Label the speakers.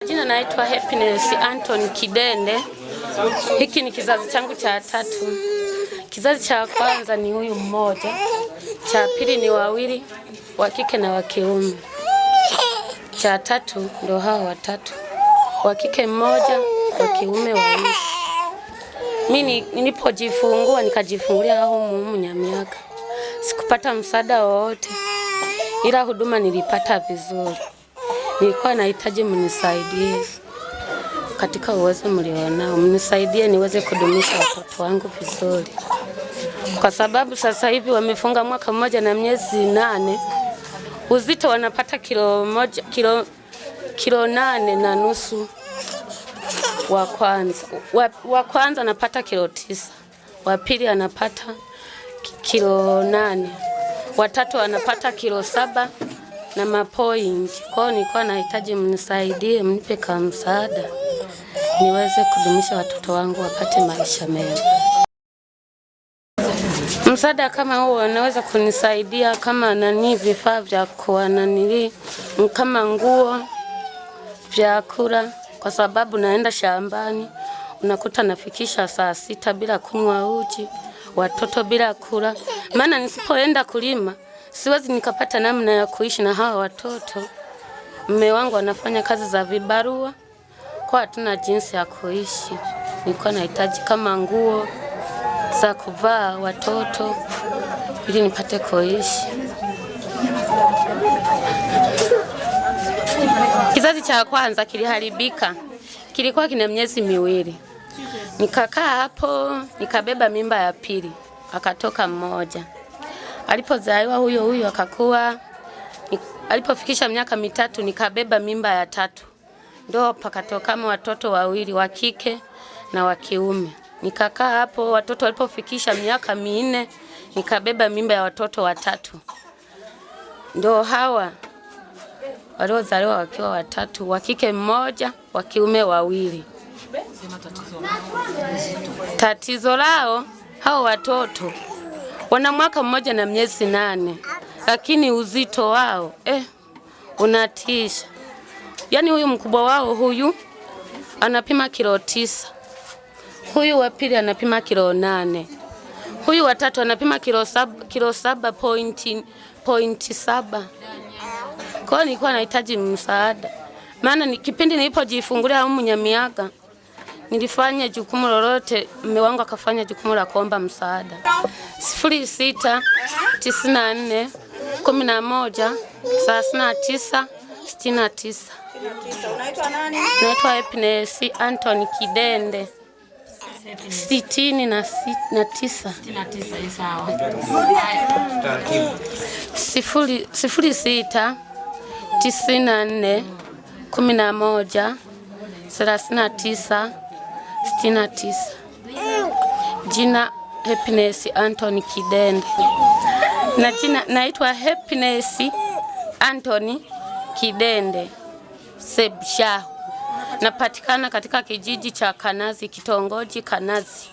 Speaker 1: Jina naitwa Happiness Anthony Kidende. Hiki ni kizazi changu cha tatu. Kizazi cha kwanza ni huyu mmoja. Cha pili ni wawili, wa kike na wa kiume. Cha tatu ndo hao watatu. Wa kike mmoja, wa kiume wawili. Mimi nilipojifungua nikajifungulia humu Nyamiaga. Sikupata msaada wowote. Ila huduma nilipata vizuri. Nilikuwa nahitaji mnisaidie katika uwezo mlionao, mnisaidie niweze kudumisha watoto wangu vizuri, kwa sababu sasa hivi wamefunga mwaka mmoja na miezi 8. Uzito wanapata kilo 8.5. Wa kwanza anapata kilo 9, wa pili anapata kilo 8, wa tatu anapata kilo 7 na mapointi. Kwa nilikuwa nahitaji mnisaidie, mnipe kama msaada niweze kudumisha watoto wangu wapate maisha mema. Msaada kama huo unaweza kunisaidia kama vifaa vya kuananili, kama nguo, vyakula, kwa sababu naenda shambani unakuta nafikisha saa 6 bila kunywa uji, watoto bila kula. Maana nisipoenda kulima siwezi nikapata namna ya kuishi na hawa watoto. Mume wangu anafanya kazi za vibarua, kwa hatuna jinsi ya kuishi. Nilikuwa nahitaji kama nguo za kuvaa watoto ili nipate kuishi. Kizazi cha kwanza kiliharibika. Kilikuwa kina miezi 2. Nikakaa hapo, nikabeba mimba ya pili, akatoka mmoja. Alipozaliwa huyo akakua, alipofikisha miaka 3 nikabeba mimba ya 3. Ndio pakatoka kama watoto wawili, wa kike na wa kiume. Nikakaa hapo, watoto walipofikisha miaka 4 nikabeba mimba ya watoto 3. Ndio hawa waliozaliwa wakiwa 3, wa kike mmoja, wa kiume 2. Tatizo lao hao watoto wana mwaka mmoja na miezi 8, lakini uzito wao unatisha. Yaani huyu mkubwa wao huyu anapima kilo 9. Huyu wa pili anapima kilo 8. Huyu wa tatu anapima kilo 7.7. Kwa hiyo nilikuwa nahitaji msaada. Maana kipindi nilipojifungulia humu Nyamiaga nilifanya jukumu lolote, mume wangu akafanya jukumu la kuomba msaada. 06 94 11 39 69.
Speaker 2: Unaitwa nani?
Speaker 1: Naitwa Happiness Anthony Kidende. 69. 06 94 11 39 69. Jina Happiness Anthony Kidende. Na jina naitwa Happiness Anthony Kidende Sebshahu. Napatikana katika kijiji cha Kanazi, kitongoji Kanazi.